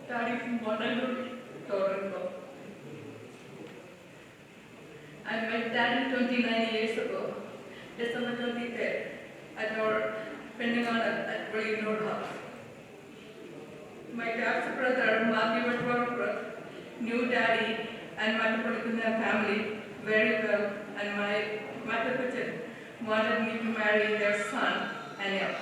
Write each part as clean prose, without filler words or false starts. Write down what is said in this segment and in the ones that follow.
Daddy from Honolulu, Toronto. I met Daddy 29 years ago, December 23rd, at our Fernando at Greenwood House. My dad's brother, Matthew Uzhavoor, knew Daddy and my family very well, and my mother wanted me to marry their son, Anil.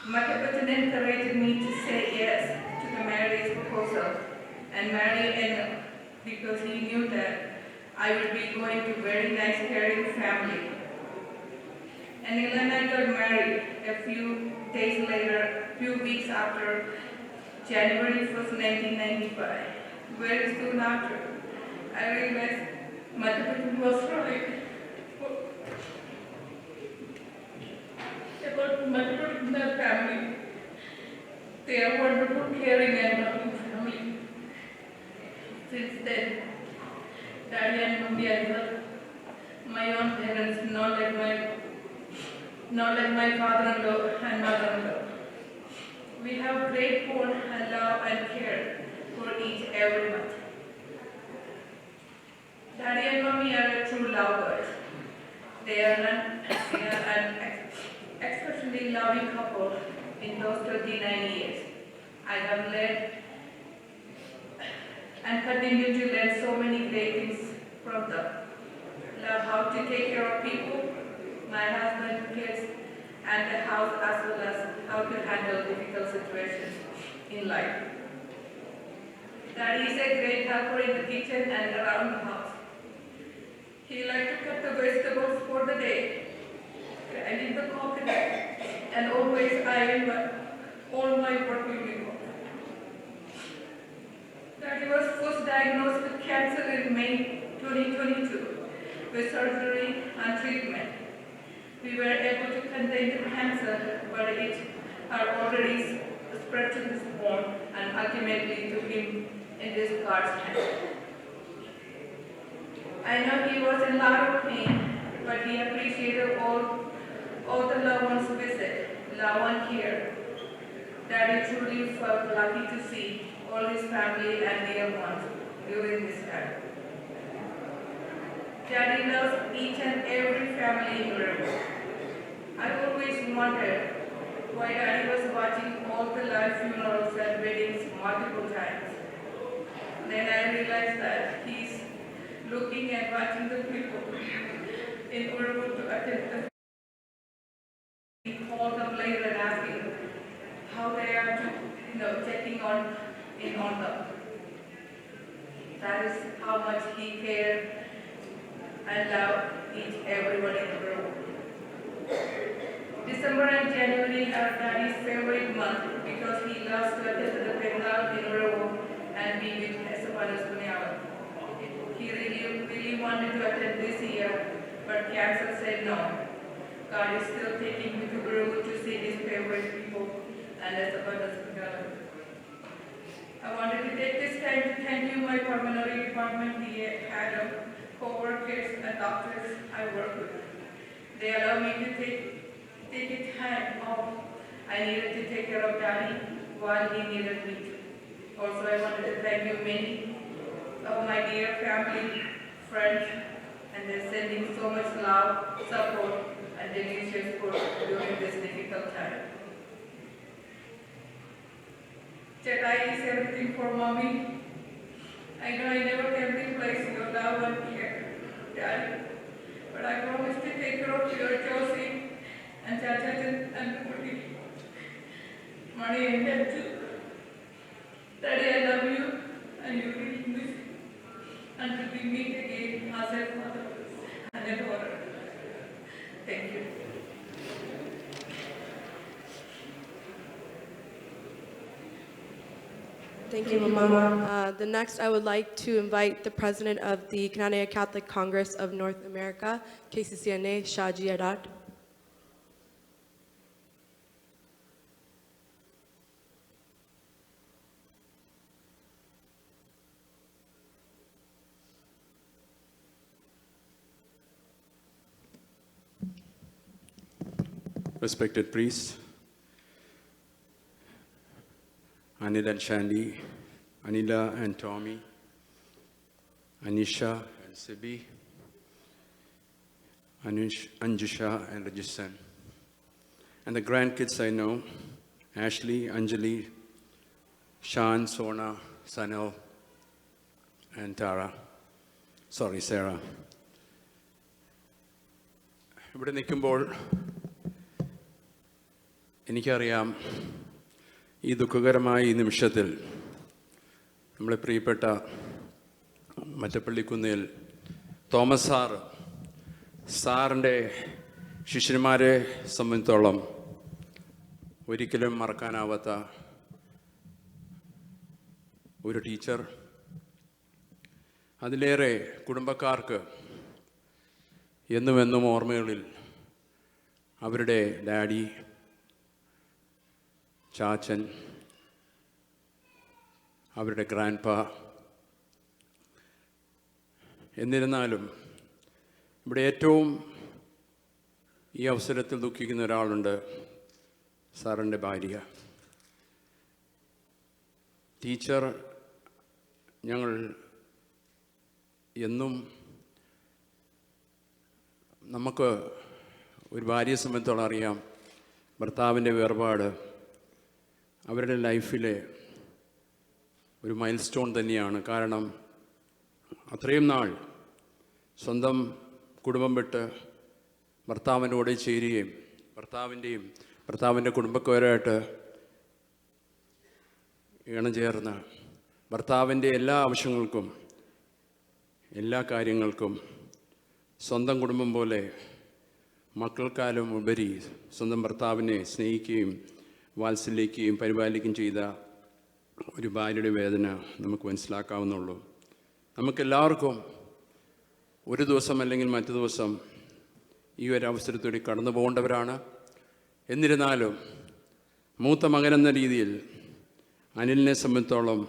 Macneil encouraged me to say yes to the marriage proposal and marry Anil because he knew that I would be going to a very nice, caring family. Anil and I got married a few days later, a few weeks after January 1st, 1995. Very soon after, I realized Macneil was right about Macneil family. They are wonderful, caring, and loving family. Since then, Daddy and Mummy and my own parents, not like my father-in-law and mother-in-law. We have great bond and love and care for each everyone. Daddy and Mummy are true lovers. They are an especially loving couple in those 39 years. I have led and continue to learn so many great things from them. Love how to take care of people, my husband, kids, and the house, as well as how to handle difficult situations in life. Daddy is a great helper in the kitchen and around the house. He likes to cut the vegetables for the day, and in the coconut, and always iron all my work uniform. Daddy was first diagnosed with cancer in May 2022 with surgery and treatment. We were able to contain the cancer, but it had already spread to his bone and ultimately to him in this God's hand. I know he was in a lot of pain, but he appreciated all the loved ones visit, love and care. Daddy truly felt lucky to see all his family and dear ones during this time. Daddy loves each and every family in Europe. I always wondered why Daddy was watching all the live funerals and weddings multiple times. Then I realized that he's looking and watching the people in order to attend the. He called them later and asking how they are checking on them. That is how much he cared and loved everyone in the world. December and January are Daddy's favorite month because he loves to attend the Bengal in Uzhavoor and be with Macneil. He really wanted to attend this year, but cancer said no. God is still taking me to Uzhavoor to see his favorite people and Macneil. I wanted to take this time to thank you, my pulmonary department, DA, Adam, co-workers and doctors I work with. They allow me to take a time off. I needed to take care of Daddy while he needed me to. Also, I wanted to thank you many of my dear family, friends, and they're sending so much love, support, and delicious food during this difficult time. Chennai is everything for Mommy. I know I never can replace your love and care, Daddy, but I promise to take care of your Josie and Chacha and Putty, Money and Dad too. Daddy, I love you and you really miss me until we meet again as a mother and a daughter. Thank you. Thank you, Mama. The next, I would like to invite the president of the Canadian Catholic Congress of North America, KCCNA, Shaji Adad. Respected priests, Anil and Shandy, Anila and Tommy, Anisha and Sibi, Anjusha and Rajisan. And the grandkids I know, Ashley, Anjali, Shan, Sona, Sanil, and Sarah. ഇവിടെ നിൽക്കുമ്പോൾ എനിക്കറിയാം ഈ ദുഃഖകരമായ ഈ നിമിഷത്തിൽ നമ്മളെ പ്രിയപ്പെട്ട മറ്റപ്പള്ളിക്കുന്നിൽ Thomas സാറിൻ്റെ ശിഷ്യന്മാരെ സംബന്ധിച്ചോളം ഒരിക്കലും മറക്കാനാവാത്ത ഒരു ടീച്ചർ, അതിലേറെ കുടുംബക്കാർക്ക് എന്നും ഓർമ്മകളിൽ അവരുടെ ഡാഡി, ചാച്ചൻ, അവരുടെ ഗ്രാൻഡ് പാ. എന്നിരുന്നാലും ഇവിടെ ഏറ്റവും ഈ അവസരത്തിൽ ദുഃഖിക്കുന്ന ഒരാളുണ്ട്, സാറിൻ്റെ ഭാര്യ. ടീച്ചർ ഞങ്ങൾ എന്നും നമുക്ക് ഒരു ഭാര്യയെ സംബന്ധിച്ചോളം അറിയാം, ഭർത്താവിൻ്റെ വേർപാട് അവരുടെ ലൈഫിലെ ഒരു മൈൽ സ്റ്റോൺ തന്നെയാണ്. കാരണം അത്രയും നാൾ സ്വന്തം കുടുംബം വിട്ട് ഭർത്താവിൻ്റെ കൂടെ ചേരുകയും ഭർത്താവിൻ്റെ കുടുംബക്കാരുമായിട്ട് ഇണചേർന്ന് ഭർത്താവിൻ്റെ എല്ലാ ആവശ്യങ്ങൾക്കും എല്ലാ കാര്യങ്ങൾക്കും സ്വന്തം കുടുംബം പോലെ മക്കൾക്കാലും ഉപരി സ്വന്തം ഭർത്താവിനെ സ്നേഹിക്കുകയും വാത്സല്യിക്കുകയും പരിപാലിക്കുകയും ചെയ്ത ഒരു ഭാര്യയുടെ വേദന നമുക്ക് മനസ്സിലാക്കാവുന്നുള്ളൂ. നമുക്കെല്ലാവർക്കും ഒരു ദിവസം അല്ലെങ്കിൽ മറ്റു ദിവസം ഈ ഒരു അവസരത്തോടെ കടന്നു പോകേണ്ടവരാണ്. എന്നിരുന്നാലും മൂത്ത മകനെന്ന രീതിയിൽ അനിലിനെ സംബന്ധിച്ചോളം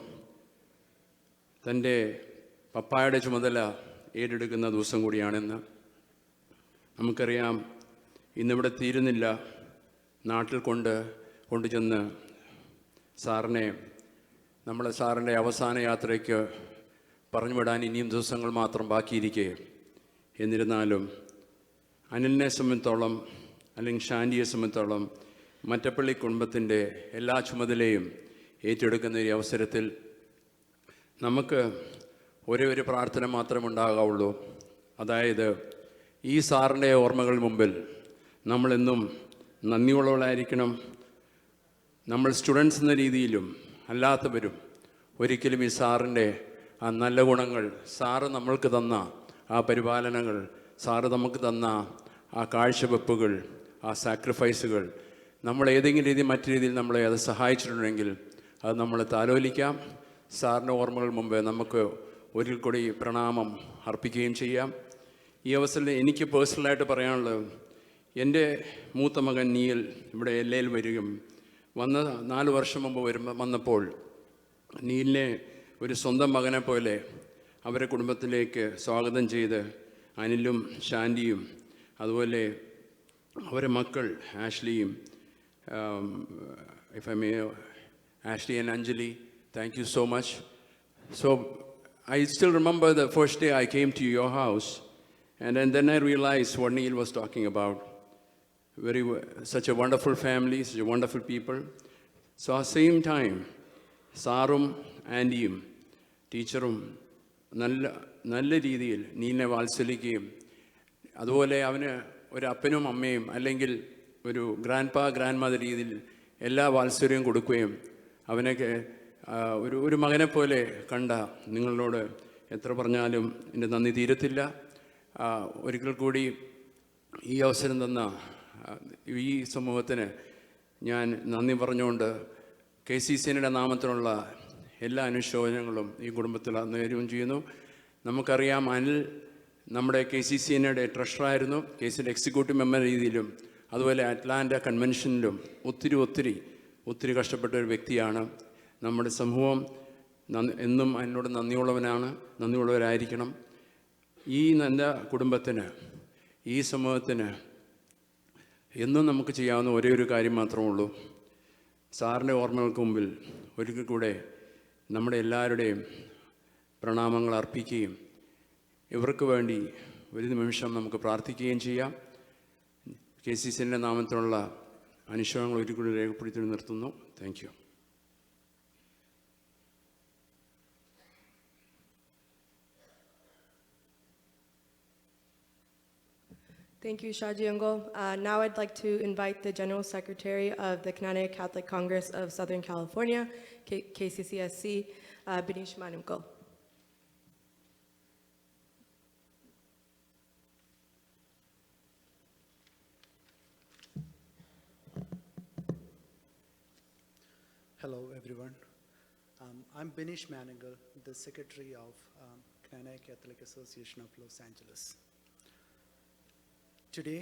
തൻ്റെ പപ്പായുടെ ചുമതല ഏറ്റെടുക്കുന്ന ദിവസം കൂടിയാണെന്ന് നമുക്കറിയാം. ഇന്നിവിടെ തീരുന്നില്ല, നാട്ടിൽ കൊണ്ടുചെന്ന് സാറിൻ്റെ അവസാന യാത്രയ്ക്ക് പറഞ്ഞു വിടാൻ ഇനിയും ദിവസങ്ങൾ മാത്രം ബാക്കിയിരിക്കെ. എന്നിരുന്നാലും അനിലിനെ സംബന്ധിച്ചോളം അല്ലെങ്കിൽ ഷാൻഡിയെ സംബന്ധിച്ചോളം മറ്റപ്പള്ളി കുടുംബത്തിൻ്റെ എല്ലാ ചുമതലയും ഏറ്റെടുക്കുന്ന ഈ അവസരത്തിൽ നമുക്ക് ഒരേ ഒരു പ്രാർത്ഥന മാത്രമേ ഉണ്ടാകാവുള്ളൂ. അതായത് ഈ സാറിൻ്റെ ഓർമ്മകൾ മുമ്പിൽ നമ്മളെന്നും നന്ദിയുള്ളവരായിരിക്കണം. നമ്മൾ സ്റ്റുഡൻസ് എന്ന രീതിയിലും അല്ലാത്തവരും ഒരിക്കലും ഈ സാറിൻ്റെ ആ നല്ല ഗുണങ്ങൾ, സാറ് നമ്മൾക്ക് തന്ന ആ പരിപാലനങ്ങൾ, സാറ് നമുക്ക് തന്ന ആ കാഴ്ചവെപ്പുകൾ, ആ സാക്രിഫൈസുകൾ നമ്മൾ ഏതെങ്കിലും രീതി മറ്റു രീതിയിൽ നമ്മളെ അത് സഹായിച്ചിട്ടുണ്ടെങ്കിൽ അത് നമ്മൾ താലോലിക്കാം. സാറിൻ്റെ ഓർമ്മകൾ മുമ്പ് നമുക്ക് ഒരിക്കൽ കൂടി പ്രണാമം അർപ്പിക്കുകയും ചെയ്യാം. ഈ അവസരത്തിൽ എനിക്ക് പേഴ്സണലായിട്ട് പറയാനുള്ളത്, എൻ്റെ മൂത്ത മകൻ നീൽ ഇവിടെ LAയിൽ വരികയും 4 വർഷം മുമ്പ് വന്നപ്പോൾ നീലിനെ ഒരു സ്വന്തം മകനെ പോലെ അവരെ കുടുംബത്തിലേക്ക് സ്വാഗതം ചെയ്ത് അനിലും ഷാൻഡിയും അതുപോലെ അവരെ മക്കൾ ആഷ്ലിയും, Ashley and Anjali, thank you so much. So I still remember the first day I came to your house, and then I realized what Neil was talking about. Such a wonderful family, such a wonderful people. So at the same time, സാറും ആൻറ്റിയും ടീച്ചറും നല്ല രീതിയിൽ നീലിനെ വാത്സല്യിക്കുകയും അതുപോലെ അവന് ഒരു അപ്പനും അമ്മയും അല്ലെങ്കിൽ ഒരു ഗ്രാൻഡ് മദർ രീതിയിൽ എല്ലാ വാത്സല്യവും കൊടുക്കുകയും അവനൊക്കെ ഒരു മകനെ പോലെ കണ്ട നിങ്ങളോട് എത്ര പറഞ്ഞാലും എൻ്റെ നന്ദി തീരത്തില്ല. ഒരിക്കൽ കൂടി ഈ അവസരം തന്ന ഈ സമൂഹത്തിന് ഞാൻ നന്ദി പറഞ്ഞുകൊണ്ട് KCCNയുടെ നാമത്തിലുള്ള എല്ലാ അനുശോചനങ്ങളും ഈ കുടുംബത്തിൽ നേരുകയും ചെയ്യുന്നു. നമുക്കറിയാം അനിൽ നമ്മുടെ KCCNയുടെ ട്രഷറായിരുന്നു, KCCയുടെ എക്സിക്യൂട്ടീവ് മെമ്പർ രീതിയിലും അതുപോലെ അറ്റ്ലാന്റ കൺവെൻഷനിലും ഒത്തിരി കഷ്ടപ്പെട്ട ഒരു വ്യക്തിയാണ്. നമ്മുടെ സമൂഹം എന്നും അതിനോട് നന്ദിയുള്ളവരായിരിക്കണം. ഈ നല്ല കുടുംബത്തിന്, ഈ സമൂഹത്തിന് എന്നും നമുക്ക് ചെയ്യാവുന്ന ഒരേ ഒരു കാര്യം മാത്രമേ ഉള്ളൂ. സാറിൻ്റെ ഓർമ്മകൾക്ക് മുമ്പിൽ ഒരിക്കൽ കൂടെ നമ്മുടെ എല്ലാവരുടെയും പ്രണാമങ്ങൾ അർപ്പിക്കുകയും ഇവർക്ക് വേണ്ടി ഒരു നിമിഷം നമുക്ക് പ്രാർത്ഥിക്കുകയും ചെയ്യാം. KCCൻ്റെ നാമത്തിലുള്ള അനുശോചനങ്ങൾ ഒരിക്കൽ കൂടി രേഖപ്പെടുത്തി നിർത്തുന്നു. Thank you. Thank you, Shaji Uncle. Now I'd like to invite the General Secretary of the Cananea Catholic Congress of Southern California, KCCSC, Binish Manunko. Hello, everyone. I'm Binish Manungal, the Secretary of Cananea Catholic Association of Los Angeles. Today,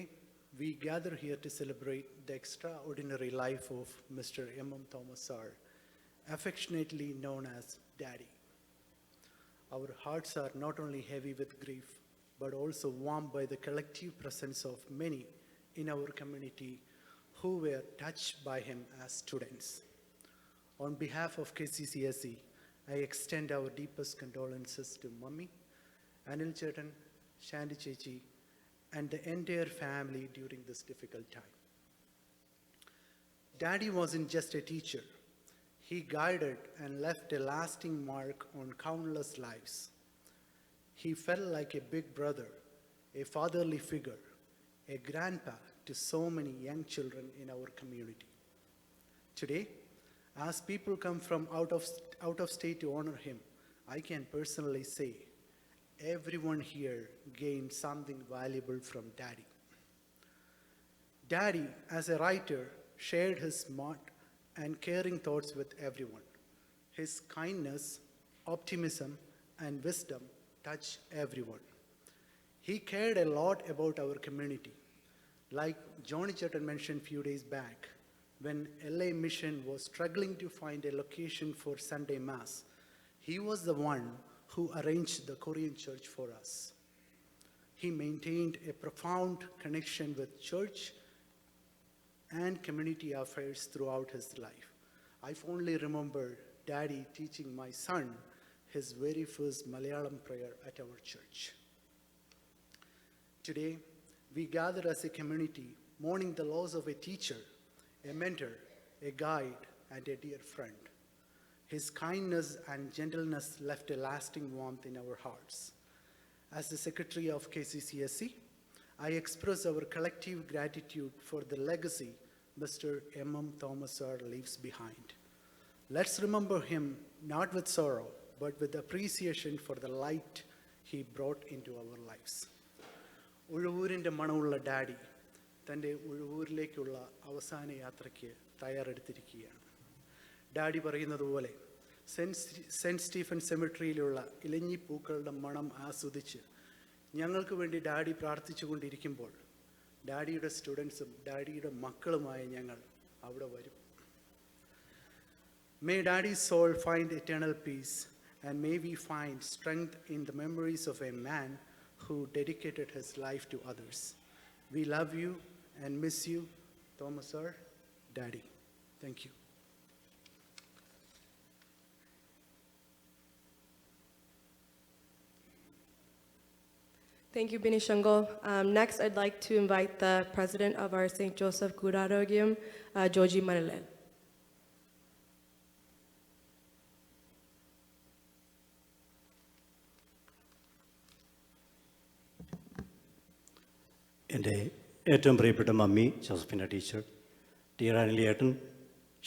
we gather here to celebrate the extraordinary life of Mr. M.M. Thomas Sar, affectionately known as Daddy. Our hearts are not only heavy with grief, but also warmed by the collective presence of many in our community who were touched by him as students. On behalf of KCCSE, I extend our deepest condolences to Mummy, Anil Chetan, Shandy Chechi, and the entire family during this difficult time. Daddy wasn't just a teacher. He guided and left a lasting mark on countless lives. He felt like a big brother, a fatherly figure, a grandpa to so many young children in our community. Today, as people come from out of state to honor him, I can personally say everyone here gained something valuable from Daddy. Daddy, as a writer, shared his smart and caring thoughts with everyone. His kindness, optimism, and wisdom touched everyone. He cared a lot about our community. Like Johnny Chetton mentioned a few days back, when LA Mission was struggling to find a location for Sunday Mass, he was the one who arranged the Korean church for us. He maintained a profound connection with church and community affairs throughout his life. I fondly remember Daddy teaching my son his very first Malayalam prayer at our church. Today, we gather as a community mourning the loss of a teacher, a mentor, a guide, and a dear friend. His kindness and gentleness left a lasting warmth in our hearts. As the Secretary of KCCSE, I express our collective gratitude for the legacy Mr. M.M. Thomas Sar leaves behind. Let's remember him not with sorrow, but with appreciation for the light he brought into our lives. ഉഴവൂരിൻ്റെ മണമുള്ള daddy തൻ്റെ ഉഴവൂരിലേക്കുള്ള അവസാന യാത്രയ്ക്ക് തയ്യാറെടുത്തിരിക്കുകയാണ്. Daddy പറയുന്നത് പോലെ cent Stephen സെമിട്രിയിലുള്ള ഇലഞ്ഞി പൂക്കളുടെ മണം ആസ്വദിച്ച് ഞങ്ങൾക്ക് വേണ്ടി ഡാഡി പ്രാർത്ഥിച്ചു കൊണ്ടിരിക്കുമ്പോൾ ഡാഡിയുടെ സ്റ്റുഡൻസും ഡാഡിയുടെ മക്കളുമായ ഞങ്ങൾ അവിടെ വരും. May Daddy's soul find eternal peace, and may we find strength in the memories of a man who dedicated his life to others. We love you and miss you, Thomas Sir, Daddy. Thank you. Thank you, Binish Uncle. Next, I'd like to invite the president of our St. Joseph Kurarogium, Joji Manilel. എൻ്റെ ഏറ്റവും പ്രിയപ്പെട്ട mummy ജോസഫിൻ്റെ teacher, dear അനിലേട്ടൻ,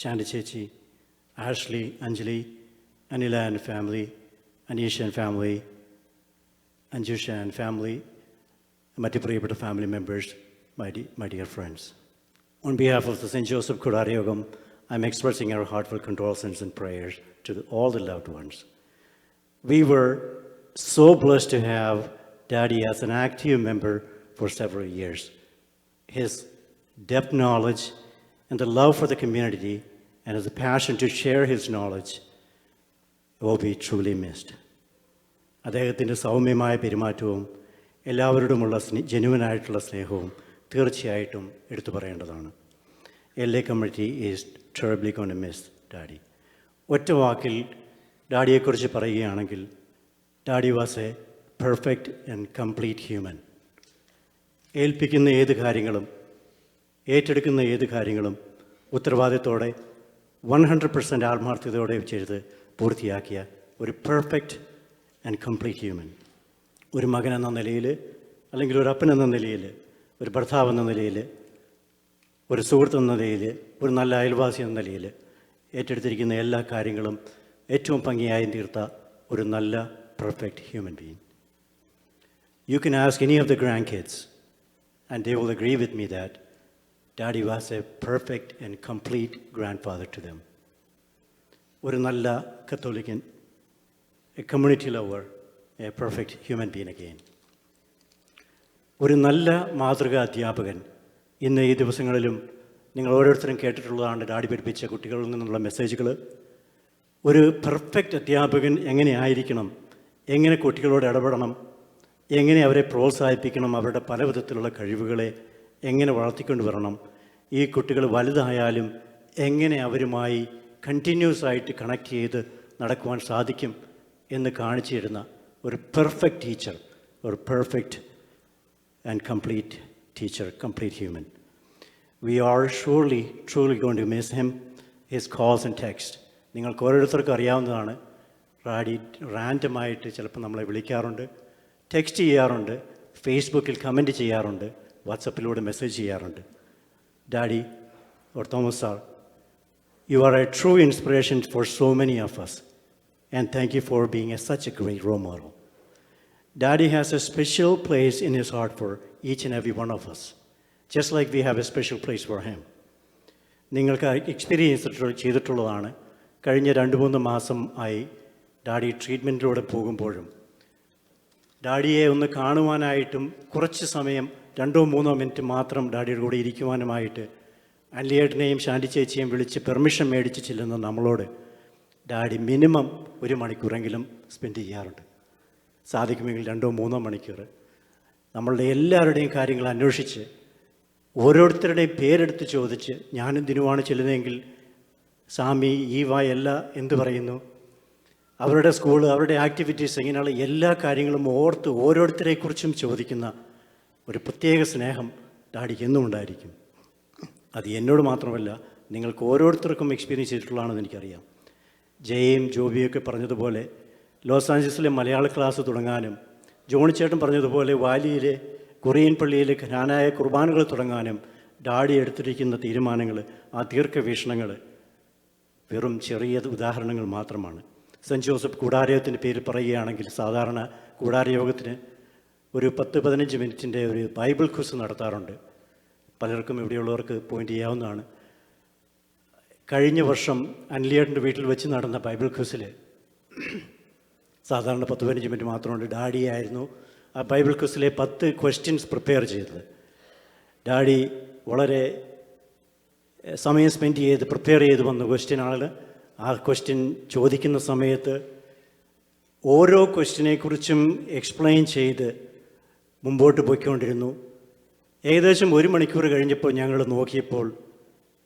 Shandy ചേച്ചി, Ashley, Anjali, Anila and family, Aneesh and family, Anjusha and family, മറ്റ് പ്രിയപ്പെട്ട family members, my dear friends. On behalf of the St. Joseph Kurarayogam, I'm expressing our heartfelt condolences and prayers to all the loved ones. We were so blessed to have Daddy as an active member for several years. His depth knowledge and the love for the community and his passion to share his knowledge will be truly missed. അദ്ദേഹത്തിൻ്റെ സൗമ്യമായ പെരുമാറ്റവും എല്ലാവരോടുമുള്ള ജെന്യുവനായിട്ടുള്ള സ്നേഹവും തീർച്ചയായിട്ടും എടുത്തു പറയേണ്ടതാണ്. LA community is terribly going to miss Daddy. ഒറ്റ വാക്കിൽ ഡാഡിയെക്കുറിച്ച് പറയുകയാണെങ്കിൽ, daddy was A perfect and complete human. ഏൽപ്പിക്കുന്ന ഏത് കാര്യങ്ങളും, ഏറ്റെടുക്കുന്ന ഏത് കാര്യങ്ങളും ഉത്തരവാദിത്തോടെ 100% ആത്മാർത്ഥതയോടെ ചെയ്ത് പൂർത്തിയാക്കിയ ഒരു പെർഫെക്റ്റ് ആൻഡ് കംപ്ലീറ്റ് ഹ്യൂമൻ. ഒരു മകൻ എന്ന നിലയിൽ, അല്ലെങ്കിൽ ഒരു അപ്പൻ എന്ന നിലയിൽ, ഒരു ഭർത്താവ് എന്ന നിലയിൽ, ഒരു സുഹൃത്ത് എന്ന നിലയിൽ, ഒരു നല്ല അയൽവാസി എന്ന നിലയിൽ ഏറ്റെടുത്തിരിക്കുന്ന എല്ലാ കാര്യങ്ങളും ഏറ്റവും ഭംഗിയായി തീർത്ത ഒരു നല്ല perfect human being. You can ask any of the grandkids and they will agree with me that Daddy was a perfect and complete grandfather to them. ഒരു നല്ല കത്തോലിക്കൻ, a community lover, a perfect human being again. ഒരു നല്ല മാതൃകാ അധ്യാപകൻ. ഇന്ന് ഈ ദിവസങ്ങളിലും നിങ്ങൾ ഓരോരുത്തരും കേട്ടിട്ടുള്ളതാണ് ഡാഡി പഠിപ്പിച്ച കുട്ടികളിൽ നിന്നുള്ള മെസ്സേജുകൾ. ഒരു പെർഫെക്റ്റ് അധ്യാപകൻ എങ്ങനെ ആയിരിക്കണം, എങ്ങനെ കുട്ടികളോട് ഇടപെടണം, എങ്ങനെ അവരെ പ്രോത്സാഹിപ്പിക്കണം, അവരുടെ പല വിധത്തിലുള്ള കഴിവുകളെ എങ്ങനെ വളർത്തിക്കൊണ്ട് വരണം, ഈ കുട്ടികൾ വലുതായാലും എങ്ങനെ അവരുമായി കണ്ടിന്യൂസ് ആയിട്ട് കണക്ട് ചെയ്ത് നടക്കുവാൻ സാധിക്കും എന്ന് കാണിച്ചു തരുന്ന ഒരു പെർഫെക്റ്റ് ടീച്ചർ, ഒരു perfect and complete teacher, complete human. We are surely, truly going to miss him, his calls and text. നിങ്ങൾക്ക് ഓരോരുത്തർക്കും അറിയാവുന്നതാണ്, റാൻഡമായിട്ട് ചിലപ്പോൾ നമ്മളെ വിളിക്കാറുണ്ട്, ടെക്സ്റ്റ് ചെയ്യാറുണ്ട്, ഫേസ്ബുക്കിൽ കമൻറ്റ് ചെയ്യാറുണ്ട്, വാട്സപ്പിലൂടെ മെസ്സേജ് ചെയ്യാറുണ്ട്. Daddy or Thomas sir, you are a true inspiration for so many of us, and thank you for being such a great role model. Daddy has a special place in his heart for each and every one of us, just like we have a special place for him. നിങ്ങൾക്ക് experience ചെയ്തിട്ടുള്ളതാണ്. കഴിഞ്ഞ 2-3 മാസം ആയി daddy ട്രീറ്റ്മെൻറ്റിലൂടെ പോകുമ്പോഴും ഡാഡിയെ ഒന്ന് കാണുവാനായിട്ടും കുറച്ച് സമയം 2-3 minute മാത്രം ഡാഡിയുടെ കൂടെ ഇരിക്കുവാനുമായിട്ട് അല്ലിയേട്ടനെയും ശാന്തി ചേച്ചിയെയും വിളിച്ച് പെർമിഷൻ മേടിച്ച് ചെല്ലുന്ന നമ്മളോട് ഡാഡി മിനിമം 1 മണിക്കൂറെങ്കിലും സ്പെൻഡ് ചെയ്യാറുണ്ട്. സാധിക്കുമെങ്കിൽ 2-3 മണിക്കൂർ നമ്മളുടെ എല്ലാവരുടെയും കാര്യങ്ങൾ അന്വേഷിച്ച് ഓരോരുത്തരുടെയും പേരെടുത്ത് ചോദിച്ച് ഞാനും ദിനുവാണ് ചെല്ലുന്നതെങ്കിൽ സാമി, ഈവ എല്ലാം എന്ത് പറയുന്നു, അവരുടെ സ്കൂൾ, അവരുടെ ആക്ടിവിറ്റീസ് എങ്ങനെയുള്ള എല്ലാ കാര്യങ്ങളും ഓർത്ത് ഓരോരുത്തരെക്കുറിച്ചും ചോദിക്കുന്ന ഒരു പ്രത്യേക സ്നേഹം ഡാഡിക്ക് എന്നും ഉണ്ടായിരിക്കും. അത് എന്നോട് മാത്രമല്ല, നിങ്ങൾക്ക് ഓരോരുത്തർക്കും എക്സ്പീരിയൻസ് ചെയ്തിട്ടുള്ളതാണെന്ന് എനിക്കറിയാം. ജയയും ജോബിയൊക്കെ പറഞ്ഞതുപോലെ ലോസ് ആഞ്ചലസിലെ മലയാള ക്ലാസ് തുടങ്ങാനും, ജോണിച്ചേട്ടൻ പറഞ്ഞതുപോലെ വാലിയിലെ കൊറിയൻ പള്ളിയിലെ ജ്ഞാനായ കുർബാനകൾ തുടങ്ങാനും ഡാഡി എടുത്തിരിക്കുന്ന തീരുമാനങ്ങൾ, ആ ദീർഘവീക്ഷണങ്ങൾ വെറും ചെറിയ ഉദാഹരണങ്ങൾ മാത്രമാണ്. സെൻറ്റ് ജോസഫ് കൂടാരയോഗത്തിൻ്റെ പേര് പറയുകയാണെങ്കിൽ, സാധാരണ കൂടാരയോഗത്തിന് ഒരു 10-15 മിനിറ്റിൻ്റെ ഒരു ബൈബിൾ ക്വിസ് നടത്താറുണ്ട്. പലർക്കും ഇവിടെയുള്ളവർക്ക് പോയിൻ്റ് ചെയ്യാവുന്നതാണ്. കഴിഞ്ഞ വർഷം അൻലിയേട്ടൻ്റെ വീട്ടിൽ വെച്ച് നടന്ന ബൈബിൾ ക്വിസിൽ സാധാരണ 10-15 മിനിറ്റ് മാത്രമുണ്ട്. ഡാഡിയായിരുന്നു ആ ബൈബിൾ ക്വിസിലെ 10 ക്വസ്റ്റ്യൻസ് പ്രിപ്പയർ ചെയ്തത്. ഡാഡി വളരെ സമയം സ്പെൻഡ് ചെയ്ത് പ്രിപ്പയർ ചെയ്ത് വന്ന ക്വസ്റ്റ്യനാണ്. ആ ക്വസ്റ്റ്യൻ ചോദിക്കുന്ന സമയത്ത് ഓരോ ക്വസ്റ്റ്യനെക്കുറിച്ചും എക്സ്പ്ലെയിൻ ചെയ്ത് മുമ്പോട്ട് പോയിക്കൊണ്ടിരുന്നു. ഏകദേശം 1 മണിക്കൂർ കഴിഞ്ഞപ്പോൾ ഞങ്ങൾ നോക്കിയപ്പോൾ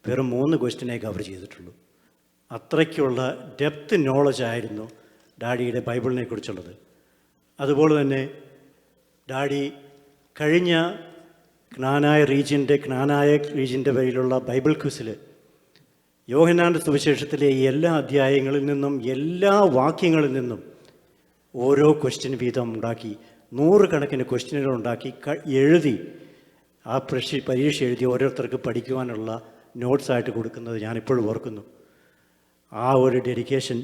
വെറും 3 ക്വസ്റ്റ്യനെ കവർ ചെയ്തിട്ടുള്ളൂ. അത്രയ്ക്കുള്ള ഡെപ്ത് നോളജായിരുന്നു ഡാഡിയുടെ ബൈബിളിനെ കുറിച്ചുള്ളത്. അതുപോലെ തന്നെ ഡാഡി കഴിഞ്ഞ ജ്ഞാനായ റീജിയൻ്റെ വഴിയിലുള്ള ബൈബിൾ ക്വിസിൽ യോഹന്നാൻ്റെ സുവിശേഷത്തിലെ എല്ലാ അധ്യായങ്ങളിൽ നിന്നും എല്ലാ വാക്യങ്ങളിൽ നിന്നും ഓരോ ക്വസ്റ്റ്യൻ വീതം ഉണ്ടാക്കി 100 കണക്കിന് ക്വസ്റ്റ്യനുകൾ ഉണ്ടാക്കി എഴുതി ആ പരീക്ഷ എഴുതി ഓരോരുത്തർക്ക് പഠിക്കുവാനുള്ള നോട്ട്സായിട്ട് കൊടുക്കുന്നത് ഞാനിപ്പോഴും ഓർക്കുന്നു. ആ ഒരു ഡെഡിക്കേഷൻ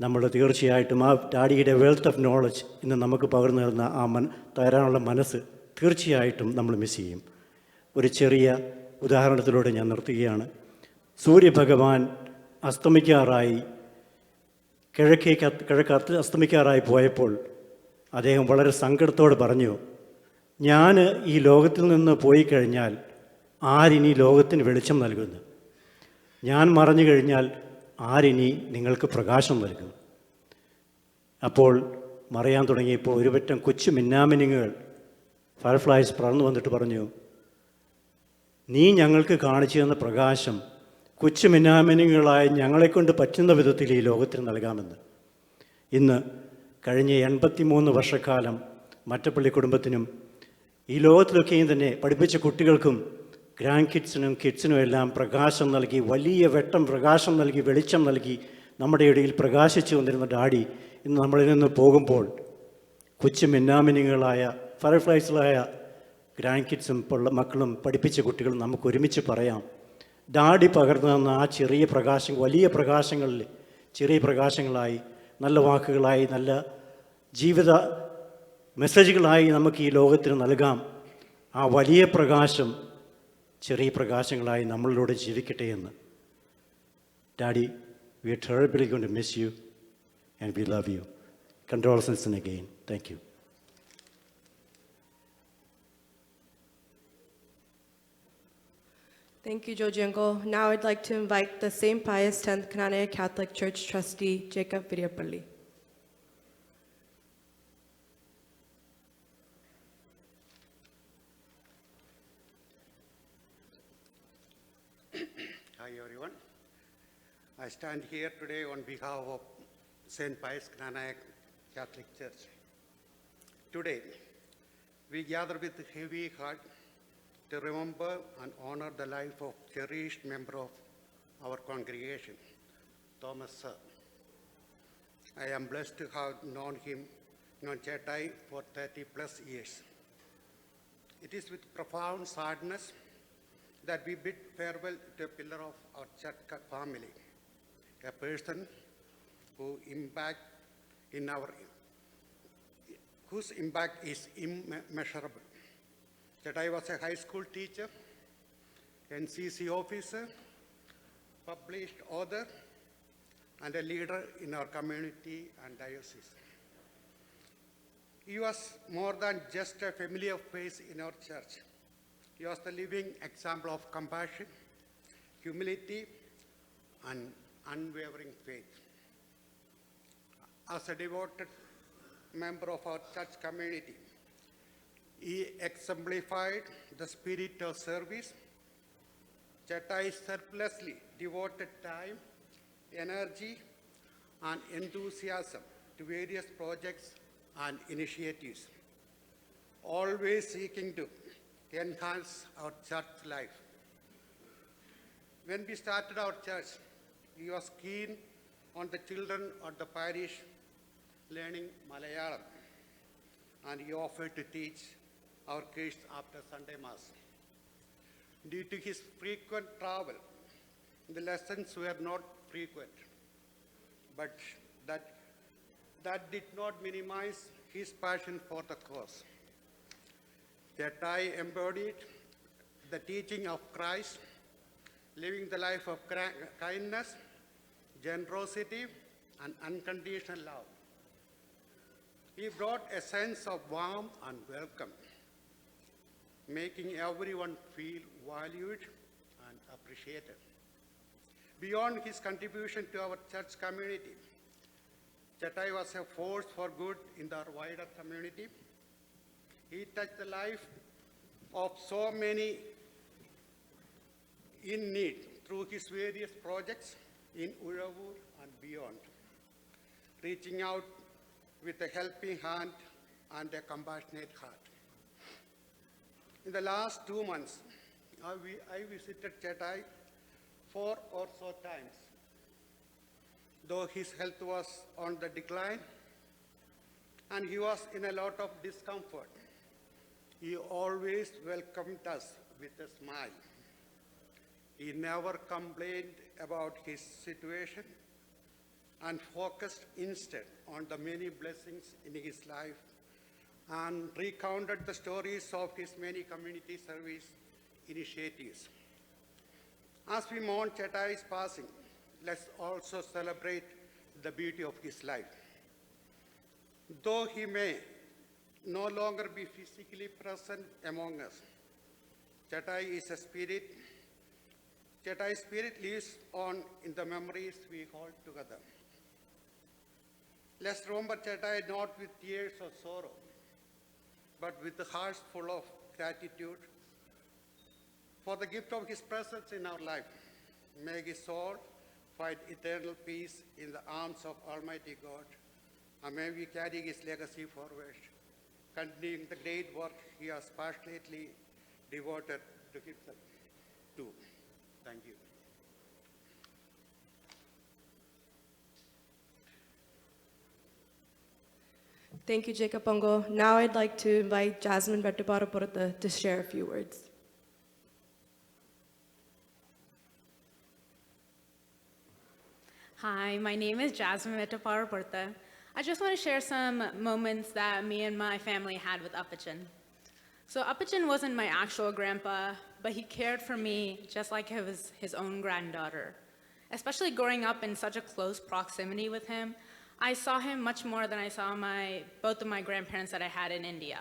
നമ്മൾ തീർച്ചയായിട്ടും, ആ ഡാഡിയുടെ വെൽത്ത് ഓഫ് നോളജ് ഇന്ന് നമുക്ക് പകർന്നു തരുന്ന ആ തരാനുള്ള മനസ്സ് തീർച്ചയായിട്ടും നമ്മൾ മിസ് ചെയ്യും. ഒരു ചെറിയ ഉദാഹരണത്തിലൂടെ ഞാൻ നിർത്തുകയാണ്. സൂര്യഭഗവാൻ അസ്തമിക്കാറായി, കിഴക്ക് അസ്തമിക്കാറായി പോയപ്പോൾ അദ്ദേഹം വളരെ സങ്കടത്തോടെ പറഞ്ഞു, ഞാൻ ഈ ലോകത്തിൽ നിന്ന് പോയി കഴിഞ്ഞാൽ ആരിനി ലോകത്തിന് വെളിച്ചം നൽകുന്നു? ഞാൻ മറഞ്ഞു കഴിഞ്ഞാൽ ആരിനി നിങ്ങൾക്ക് പ്രകാശം നൽകും? അപ്പോൾ മറയാൻ തുടങ്ങിയപ്പോൾ ഒരുപറ്റം കൊച്ചു മിന്നാമിനുങ്ങൾ, ഫയർഫ്ലൈസ് പറന്നു വന്നിട്ട് പറഞ്ഞു, നീ ഞങ്ങൾക്ക് കാണിച്ചു തന്ന പ്രകാശം കൊച്ചു മിന്നാമിനുകളായ ഞങ്ങളെക്കൊണ്ട് പറ്റുന്ന വിധത്തിൽ ഈ ലോകത്തിന് നൽകാമെന്ന്. ഇന്ന് കഴിഞ്ഞ 83 വർഷക്കാലം മറ്റപ്പള്ളി കുടുംബത്തിനും ഈ ലോകത്തിലൊക്കെയും തന്നെ പഠിപ്പിച്ച കുട്ടികൾക്കും ഗ്രാൻഡ് കിഡ്സിനും എല്ലാം പ്രകാശം നൽകി, വലിയ വെട്ടം പ്രകാശം നൽകി, വെളിച്ചം നൽകി നമ്മുടെ ഇടയിൽ പ്രകാശിച്ചു വന്നിരുന്ന ഡാഡി ഇന്ന് നമ്മളിൽ നിന്ന് പോകുമ്പോൾ കൊച്ചു മിന്നാമിനുകളായ ഫയർഫ്ലൈസിലായ ഗ്രാൻഡ് കിഡ്സും മക്കളും പഠിപ്പിച്ച കുട്ടികളും നമുക്ക് ഒരുമിച്ച് പറയാം, ഡാഡി പകർന്നു തന്ന ആ ചെറിയ പ്രകാശം വലിയ പ്രകാശങ്ങളിൽ ചെറിയ പ്രകാശങ്ങളായി, നല്ല വാക്കുകളായി, നല്ല ജീവിത മെസ്സേജുകളായി നമുക്ക് ഈ ലോകത്തിന് നൽകാം. ആ വലിയ പ്രകാശം ചെറിയ പ്രകാശങ്ങളായി നമ്മളിലൂടെ ജീവിക്കട്ടെ എന്ന്. Daddy, we are terribly going to miss you and we love you. Condolences again. Thank you. Thank you, Joji Uncle. Now I'd like to invite the St. Pius X Cananea Catholic Church trustee, Jacob Viriapalli. Hi everyone. I stand here today on behalf of St. Pius Cananea Catholic Church. Today, we gather with a heavy heart to remember and honor the life of cherished member of our congregation, Thomas Sir. I am blessed to have known Chetai for 30 plus years. It is with profound sadness that we bid farewell to a pillar of our church family, a person whose impact is immeasurable. Chetai was a high school teacher, NCC officer, published author, and a leader in our community and diocese. He was more than just a familiar face in our church. He was the living example of compassion, humility, and unwavering faith. As a devoted member of our church community, he exemplified the spirit of service. Chetai selflessly devoted time, energy, and enthusiasm to various projects and initiatives, always seeking to enhance our church life. When we started our church, he was keen on the children of the parish learning Malayalam, and he offered to teach our kids after Sunday Mass. Due to his frequent travel, the lessons were not frequent, but that did not minimize his passion for the cause. Chetai embodied the teaching of Christ, living the life of kindness, generosity, and unconditional love. He brought a sense of warmth and welcome, making everyone feel valued and appreciated. Beyond his contribution to our church community, Chetai was a force for good in the wider community. He touched the life of so many in need through his various projects in Uzhavoor and beyond, reaching out with a helping hand and a compassionate heart. In the last 2 months, I visited Chetai 4 or so times. Though his health was on the decline and he was in a lot of discomfort, he always welcomed us with a smile. He never complained about his situation and focused instead on the many blessings in his life and recounted the stories of his many community service initiatives. As we mourn Chetai's passing, let's also celebrate the beauty of his life. Though he may no longer be physically present among us, Chetai's spirit lives on in the memories we hold together. Let's remember Chetai not with tears of sorrow, but with hearts full of gratitude for the gift of his presence in our life. May his soul find eternal peace in the arms of Almighty God, and may we carry his legacy forward, continuing the great work he has passionately devoted to himself to. Thank you. Thank you, Jacob Pongo. Now I'd like to invite Jasmine Vettuparaporta to share a few words. Hi, my name is Jasmine Vettuparaporta. I just want to share some moments that me and my family had with Appachan. So Appachan wasn't my actual grandpa, but he cared for me just like he was his own granddaughter. Especially growing up in such a close proximity with him, I saw him much more than I saw both of my grandparents that I had in India.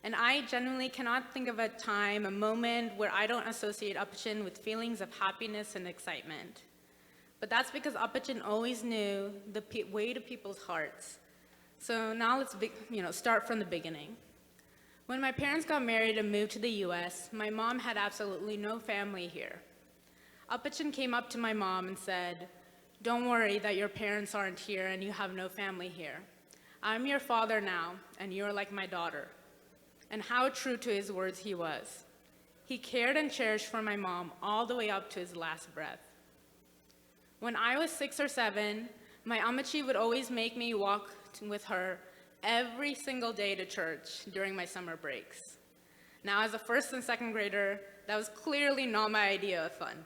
And I genuinely cannot think of a time, a moment where I don't associate Appachan with feelings of happiness and excitement. But that's because Appachan always knew the way to people's hearts. So now let's start from the beginning. When my parents got married and moved to the US, my mom had absolutely no family here. Appachan came up to my mom and said, "Don't worry that your parents aren't here and you have no family here. I'm your father now, and you're like my daughter." And how true to his words he was. He cared and cherished for my mom all the way up to his last breath. When I was 6 or 7, my Ammachi would always make me walk with her every single day to church during my summer breaks. Now, as a first and second grader, that was clearly not my idea of fun.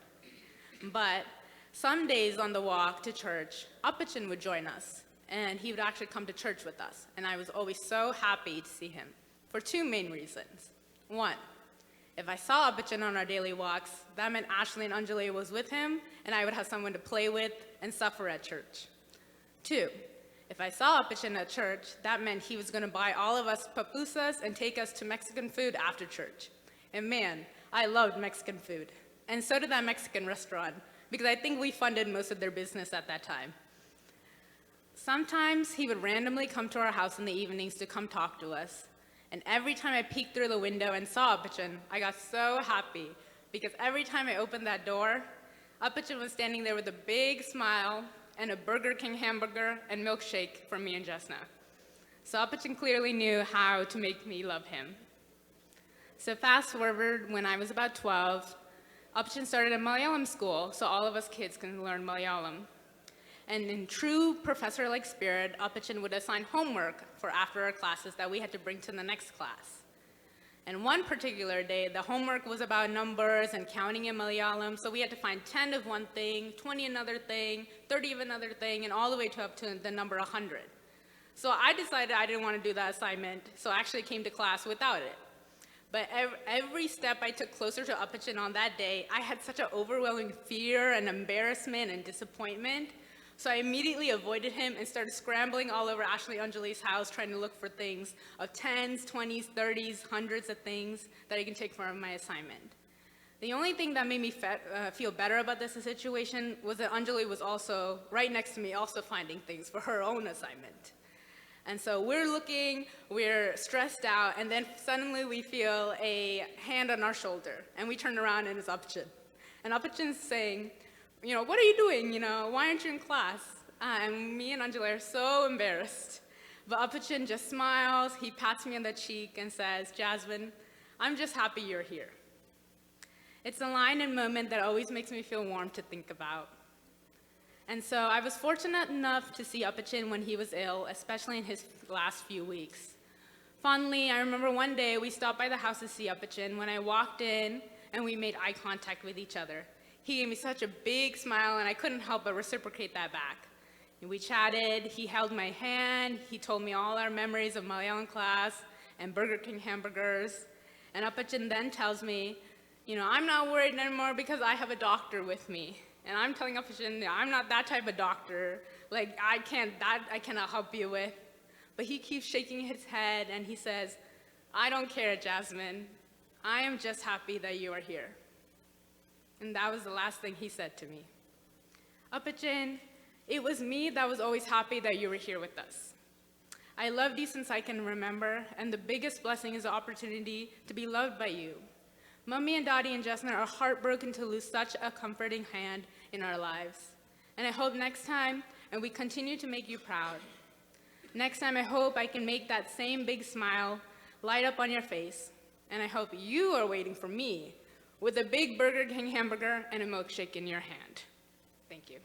But some days on the walk to church, Appachan would join us, and he would actually come to church with us, and I was always so happy to see him for two main reasons. One, if I saw Appachan on our daily walks, that meant Ashley and Anjali was with him, and I would have someone to play with and suffer at church. Two, if I saw Appachan at church, that meant he was going to buy all of us pupusas and take us to Mexican food after church. And man, I loved Mexican food. And so did that Mexican restaurant, because I think we funded most of their business at that time. Sometimes he would randomly come to our house in the evenings to come talk to us. And every time I peeked through the window and saw Appachan, I got so happy, because every time I opened that door, Appachan was standing there with a big smile and a Burger King hamburger and milkshake for me and Jasna. So Appachan clearly knew how to make me love him. So fast forward, when I was about 12, Appachan started a Malayalam school, so all of us kids can learn Malayalam. And in true professor-like spirit, Appachan would assign homework for after our classes that we had to bring to the next class. And one particular day, the homework was about numbers and counting in Malayalam, so we had to find 10 of one thing, 20 another thing, 30 of another thing, and all the way up to the number 100. So I decided I didn't want to do that assignment, so I actually came to class without it. But every step I took closer to Appachan on that day, I had such an overwhelming fear and embarrassment and disappointment. So I immediately avoided him and started scrambling all over Ashley Anjali's house, trying to look for things of 10s, 20s, 30s, hundreds of things that I can take from my assignment. The only thing that made me feel better about this situation was that Anjali was also right next to me, also finding things for her own assignment. And so we're looking, we're stressed out, and then suddenly we feel a hand on our shoulder, and we turn around and it's Appachan. And Appachan's saying, "What are you doing? Why aren't you in class?" And me and Anjali are so embarrassed. But Appachan just smiles, he pats me on the cheek and says, "Jasmine, I'm just happy you're here." It's a line and moment that always makes me feel warm to think about. And so I was fortunate enough to see Appachan when he was ill, especially in his last few weeks. Fondly, I remember one day we stopped by the house to see Appachan when I walked in and we made eye contact with each other. He gave me such a big smile, and I couldn't help but reciprocate that back. And we chatted, he held my hand, he told me all our memories of Malayalam class and Burger King hamburgers. And Appachan then tells me, "I'm not worried anymore because I have a doctor with me." And I'm telling Appachan, "I'm not that type of doctor. I cannot help you with." But he keeps shaking his head, and he says, "I don't care, Jasmine. I am just happy that you are here." And that was the last thing he said to me. Appachan, it was me that was always happy that you were here with us. I loved you since I can remember, and the biggest blessing is the opportunity to be loved by you. Mummy and Daddy and Jasmine are heartbroken to lose such a comforting hand in our lives. And I hope next time, and we continue to make you proud. Next time, I hope I can make that same big smile light up on your face. And I hope you are waiting for me with a big Burger King hamburger and a milkshake in your hand. Thank you.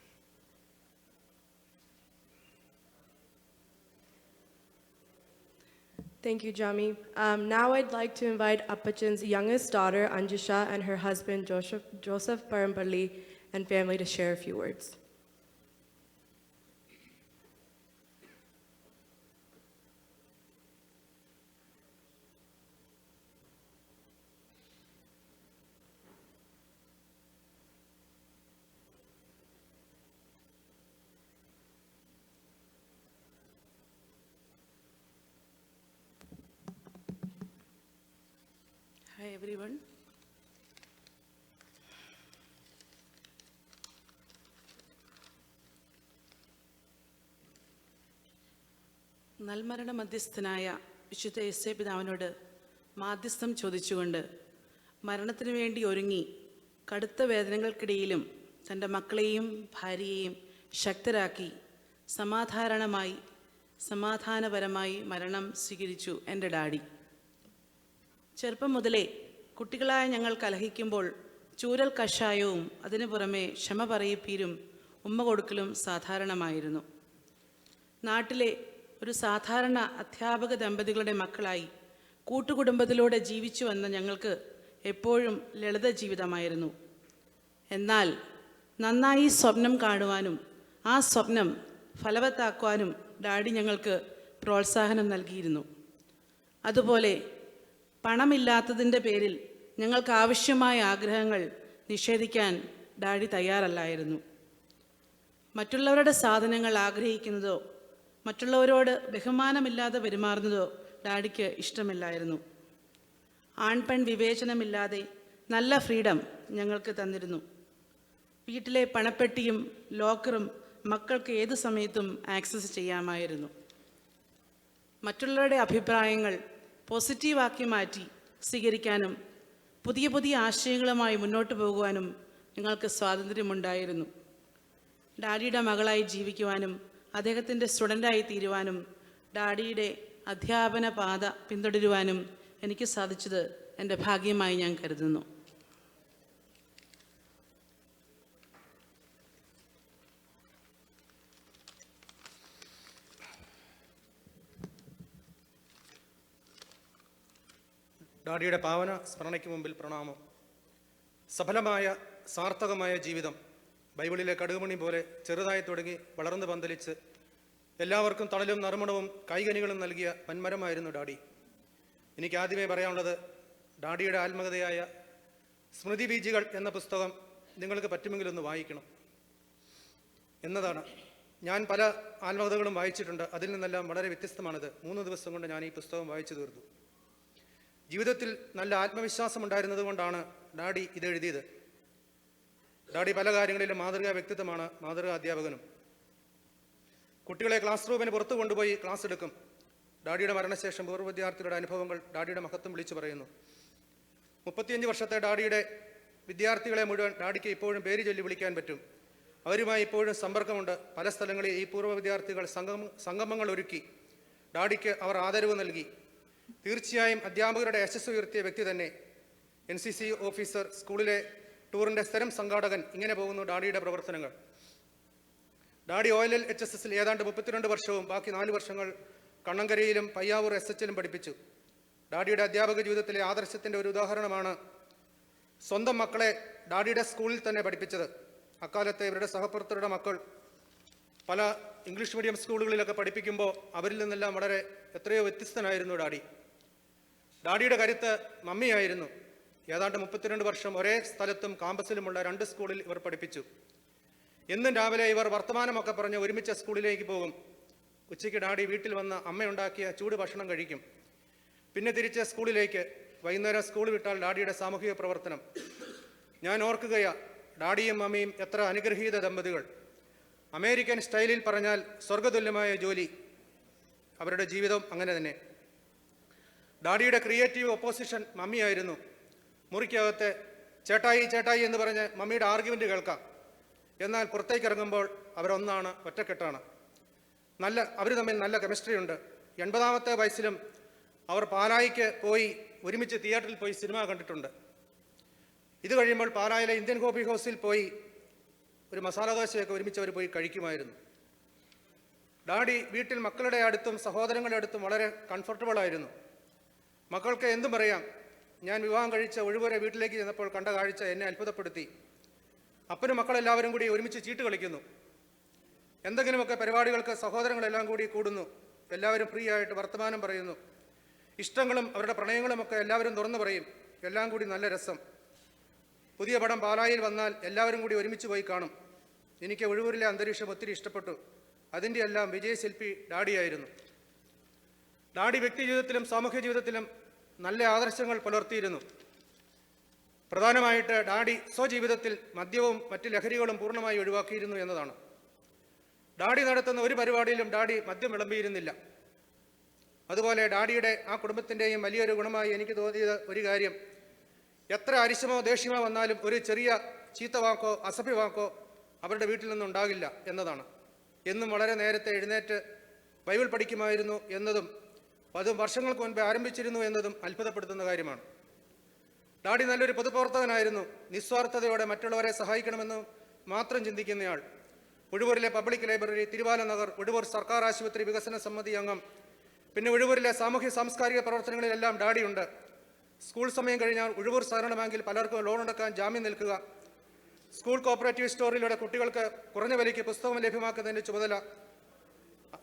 Thank you, Jami. Now I'd like to invite Appachan's youngest daughter, Anjusha, and her husband, Joseph Parambali, and family to share a few words. Hi everyone. നൽമരണ മധ്യസ്ഥനായ വിശുദ്ധ യേശയ്യ പിതാവിനോട് മാധ്യസ്ഥം ചോദിച്ചുകൊണ്ട് മരണത്തിനു വേണ്ടി ഒരുങ്ങി കടുത്ത വേദനകൾക്കിടയിലും തൻ്റെ മക്കളെയും ഭാര്യയെയും ശക്തരാക്കി സമാധാനപരമായി മരണം സ്വീകരിച്ചു എൻ്റെ ഡാഡി. ചെറുപ്പം മുതലേ കുട്ടികളായ ഞങ്ങൾ കലഹിക്കുമ്പോൾ ചൂരൽ കഷായവും അതിനു പുറമെ ക്ഷമ പറയിപ്പീരും ഉമ്മ കൊടുക്കലും സാധാരണമായിരുന്നു. നാട്ടിലെ ഒരു സാധാരണ അധ്യാപക ദമ്പതികളുടെ മക്കളായി കൂട്ടുകുടുംബത്തിലൂടെ ജീവിച്ചു വന്ന ഞങ്ങൾക്ക് എപ്പോഴും ലളിത ജീവിതമായിരുന്നു. എന്നാൽ നന്നായി സ്വപ്നം കാണുവാനും ആ സ്വപ്നം ഫലവത്താക്കുവാനും ഡാഡി ഞങ്ങൾക്ക് പ്രോത്സാഹനം നൽകിയിരുന്നു. അതുപോലെ പണമില്ലാത്തതിൻ്റെ പേരിൽ ഞങ്ങൾക്ക് ആവശ്യമായ ആഗ്രഹങ്ങൾ നിഷേധിക്കാൻ ഡാഡി തയ്യാറല്ലായിരുന്നു. മറ്റുള്ളവരുടെ സാധനങ്ങൾ ആഗ്രഹിക്കുന്നതോ മറ്റുള്ളവരോട് ബഹുമാനമില്ലാതെ പെരുമാറുന്നതോ ഡാഡിക്ക് ഇഷ്ടമില്ലായിരുന്നു. ആൺപെൺ വിവേചനമില്ലാതെ നല്ല ഫ്രീഡം ഞങ്ങൾക്ക് തന്നിരുന്നു. വീട്ടിലെ പണപ്പെട്ടിയും ലോക്കറും മക്കൾക്ക് ഏതു സമയത്തും ആക്സസ് ചെയ്യാമായിരുന്നു. മറ്റുള്ളവരുടെ അഭിപ്രായങ്ങൾ പോസിറ്റീവാക്കി മാറ്റി സ്വീകരിക്കാനും പുതിയ പുതിയ ആശയങ്ങളുമായി മുന്നോട്ട് പോകുവാനും ഞങ്ങൾക്ക് സ്വാതന്ത്ര്യമുണ്ടായിരുന്നു. ഡാഡിയുടെ മകളായി ജീവിക്കുവാനും അദ്ദേഹത്തിൻ്റെ സ്റ്റുഡൻ്റായി തീരുവാനും ഡാഡിയുടെ അധ്യാപന പാത പിന്തുടരുവാനും എനിക്ക് സാധിച്ചത് എൻ്റെ ഭാഗ്യമായി ഞാൻ കരുതുന്നു. ഡാഡിയുടെ പാവന സ്മരണയ്ക്ക് മുമ്പിൽ പ്രണാമം. സഫലമായ സാർത്ഥകമായ ജീവിതം ബൈബിളിലെ കടുകുമണി പോലെ ചെറുതായി തുടങ്ങി വളർന്നു പന്തലിച്ച് എല്ലാവർക്കും തണലും നറുമണവും കൈകനികളും നൽകിയ വൻമരമായിരുന്നു ഡാഡി. എനിക്ക് ആദ്യമേ പറയാനുള്ളത്, ഡാഡിയുടെ ആത്മകഥയായ സ്മൃതി ബീജികൾ എന്ന പുസ്തകം നിങ്ങൾക്ക് പറ്റുമെങ്കിലൊന്ന് വായിക്കണം എന്നതാണ്. ഞാൻ പല ആത്മകഥകളും വായിച്ചിട്ടുണ്ട്. അതിൽ നിന്നെല്ലാം വളരെ വ്യത്യസ്തമാണിത്. 3 ദിവസം കൊണ്ട് ഞാൻ ഈ പുസ്തകം വായിച്ചു തീർന്നു. ജീവിതത്തിൽ നല്ല ആത്മവിശ്വാസം ഉണ്ടായിരുന്നത് കൊണ്ടാണ് ഡാഡി ഇതെഴുതിയത്. ഡാഡി പല കാര്യങ്ങളിലും മാതൃകാ വ്യക്തിത്വമാണ്, മാതൃകാ അധ്യാപകനും. കുട്ടികളെ ക്ലാസ് റൂമിന് പുറത്തു കൊണ്ടുപോയി ക്ലാസ് എടുക്കും. ഡാഡിയുടെ മരണശേഷം പൂർവ്വ വിദ്യാർത്ഥികളുടെ അനുഭവങ്ങൾ ഡാഡിയുടെ മഹത്വം വിളിച്ചു പറയുന്നു. 35 വർഷത്തെ ഡാഡിയുടെ വിദ്യാർത്ഥികളെ മുഴുവൻ ഡാഡിക്ക് ഇപ്പോഴും പേര് ചൊല്ലി വിളിക്കാൻ പറ്റും. അവരുമായി ഇപ്പോഴും സമ്പർക്കമുണ്ട്. പല സ്ഥലങ്ങളിൽ ഈ പൂർവ്വ വിദ്യാർത്ഥികൾ സംഗമങ്ങൾ ഒരുക്കി ഡാഡിക്ക് അവർ ആദരവ് നൽകി. തീർച്ചയായും അധ്യാപകരുടെ യശസ് ഉയർത്തിയ വ്യക്തി തന്നെ. NCC ഓഫീസർ, സ്കൂളിലെ ടൂറിൻ്റെ സ്ഥിരം സംഘാടകൻ, ഇങ്ങനെ പോകുന്നു ഡാഡിയുടെ പ്രവർത്തനങ്ങൾ. ഡാഡി OLL-HSSൽ ഏതാണ്ട് 32 വർഷവും ബാക്കി 4 വർഷങ്ങൾ കണ്ണങ്കരയിലും പയ്യാവൂർ SHലും പഠിപ്പിച്ചു. ഡാഡിയുടെ അധ്യാപക ജീവിതത്തിലെ ആദർശത്തിൻ്റെ ഒരു ഉദാഹരണമാണ് സ്വന്തം മക്കളെ ഡാഡിയുടെ സ്കൂളിൽ തന്നെ പഠിപ്പിച്ചത്. അക്കാലത്തെ ഇവരുടെ സഹപ്രവർത്തകരുടെ മക്കൾ പല ഇംഗ്ലീഷ് മീഡിയം സ്കൂളുകളിലൊക്കെ പഠിപ്പിക്കുമ്പോൾ അവരിൽ നിന്നെല്ലാം വളരെ എത്രയോ വ്യത്യസ്തനായിരുന്നു ഡാഡി. ഡാഡിയുടെ കരുത്ത് മമ്മിയായിരുന്നു. ഏതാണ്ട് 32 വർഷം ഒരേ സ്ഥലത്തും കാമ്പസിലുമുള്ള 2 സ്കൂളിൽ ഇവർ പഠിപ്പിച്ചു. എന്നും രാവിലെ ഇവർ വർത്തമാനമൊക്കെ പറഞ്ഞ് ഒരുമിച്ച് സ്കൂളിലേക്ക് പോകും. ഉച്ചയ്ക്ക് ഡാഡി വീട്ടിൽ വന്ന് അമ്മയുണ്ടാക്കിയ ചൂട് ഭക്ഷണം കഴിക്കും. പിന്നെ തിരിച്ച് സ്കൂളിലേക്ക്. വൈകുന്നേരം സ്കൂൾ വിട്ടാൽ ഡാഡിയുടെ സാമൂഹിക പ്രവർത്തനം. ഞാൻ ഓർക്കുകയാ, ഡാഡിയും മമ്മിയും എത്ര അനുഗ്രഹീത ദമ്പതികൾ. അമേരിക്കൻ സ്റ്റൈലിൽ പറഞ്ഞാൽ സ്വർഗതുല്യമായ ജോലി. അവരുടെ ജീവിതം അങ്ങനെ തന്നെ. ഡാഡിയുടെ ക്രിയേറ്റീവ് ഒപ്പോസിഷൻ മമ്മിയായിരുന്നു. മുറിക്കകത്ത് ചേട്ടായി ചേട്ടായി എന്ന് പറഞ്ഞ് മമ്മിയുടെ ആർഗ്യുമെൻ്റ് കേൾക്കാം. എന്നാൽ പുറത്തേക്ക് ഇറങ്ങുമ്പോൾ അവരൊന്നാണ്, ഒറ്റക്കെട്ടാണ്. അവർ തമ്മിൽ നല്ല കെമിസ്ട്രി ഉണ്ട്. 80ാമത്തെ വയസ്സിലും അവർ പാലായിക്ക് പോയി ഒരുമിച്ച് തിയേറ്ററിൽ പോയി സിനിമ കണ്ടിട്ടുണ്ട്. ഇത് കഴിയുമ്പോൾ പാലായിലെ ഇന്ത്യൻ കോഫി ഹൗസിൽ പോയി ഒരു മസാല ദോശയൊക്കെ ഒരുമിച്ച് അവർ പോയി കഴിക്കുമായിരുന്നു. ഡാഡി വീട്ടിൽ മക്കളുടെ അടുത്തും സഹോദരങ്ങളുടെ അടുത്തും വളരെ കംഫർട്ടബിൾ ആയിരുന്നു. മക്കൾക്ക് എന്തും പറയാം. ഞാൻ വിവാഹം കഴിച്ച ഒഴിവരെ വീട്ടിലേക്ക് ചെന്നപ്പോൾ കണ്ട കാഴ്ച എന്നെ അത്ഭുതപ്പെടുത്തി. അപ്പനും മക്കളെല്ലാവരും കൂടി ഒരുമിച്ച് ചീട്ട് കളിക്കുന്നു. എന്തെങ്കിലുമൊക്കെ പരിപാടികൾക്ക് സഹോദരങ്ങളെല്ലാം കൂടി കൂടുന്നു. എല്ലാവരും ഫ്രീ ആയിട്ട് വർത്തമാനം പറയുന്നു. ഇഷ്ടങ്ങളും അവരുടെ പ്രണയങ്ങളുമൊക്കെ എല്ലാവരും തുറന്നു പറയും. എല്ലാം കൂടി നല്ല രസം. പുതിയ പടം പാലായിൽ വന്നാൽ എല്ലാവരും കൂടി ഒരുമിച്ച് പോയി കാണും. എനിക്ക് ഒഴിവൂരിലെ അന്തരീക്ഷം ഒത്തിരി ഇഷ്ടപ്പെട്ടു. അതിൻ്റെ എല്ലാം വിജയശില്പി ഡാഡിയായിരുന്നു. ഡാഡി വ്യക്തി ജീവിതത്തിലും സാമൂഹ്യ ജീവിതത്തിലും നല്ല ആദർശങ്ങൾ പുലർത്തിയിരുന്നു. പ്രധാനമായിട്ട് ഡാഡി സ്വജീവിതത്തിൽ മദ്യവും മറ്റ് ലഹരികളും പൂർണ്ണമായി ഒഴിവാക്കിയിരുന്നു എന്നതാണ്. ഡാഡി നടത്തുന്ന ഒരു പരിപാടിയിലും ഡാഡി മദ്യം വിളമ്പിയിരുന്നില്ല. അതുപോലെ ഡാഡിയുടെ ആ കുടുംബത്തിൻ്റെയും വലിയൊരു ഗുണമായി എനിക്ക് തോന്നിയത് ഒരു കാര്യം, എത്ര അരിശമോ ദേഷ്യമോ വന്നാലും ഒരു ചെറിയ ചീത്ത വാക്കോ അസഭ്യവാക്കോ അവരുടെ വീട്ടിൽ നിന്നുണ്ടാകില്ല എന്നതാണ്. എന്നും വളരെ നേരത്തെ എഴുന്നേറ്റ് ബൈബിൾ പഠിക്കുമായിരുന്നു എന്നതും അതും വർഷങ്ങൾക്ക് മുൻപ് ആരംഭിച്ചിരുന്നു എന്നതും അത്ഭുതപ്പെടുത്തുന്ന കാര്യമാണ്. ഡാഡി നല്ലൊരു പൊതുപ്രവർത്തകനായിരുന്നു. നിസ്വാർത്ഥതയോടെ മറ്റുള്ളവരെ സഹായിക്കണമെന്ന് മാത്രം ചിന്തിക്കുന്നയാൾ. ഒഴിവൂരിലെ പബ്ലിക് ലൈബ്രറി, തിരുവാല നഗർ, ഒഴിവൂർ സർക്കാർ ആശുപത്രി വികസന സമിതി അംഗം, പിന്നെ ഒഴിവൂരിലെ സാമൂഹ്യ സാംസ്കാരിക പ്രവർത്തനങ്ങളിലെല്ലാം ഡാഡിയുണ്ട്. സ്കൂൾ സമയം കഴിഞ്ഞാൽ ഒഴിവൂർ സഹകരണ ബാങ്കിൽ പലർക്കും ലോൺ അടക്കാൻ ജാമ്യം നിൽക്കുക, സ്കൂൾ കോപ്പറേറ്റീവ് സ്റ്റോറിലൂടെ കുട്ടികൾക്ക് കുറഞ്ഞ വിലയ്ക്ക് പുസ്തകം ലഭ്യമാക്കുന്നതിൻ്റെ ചുമതല,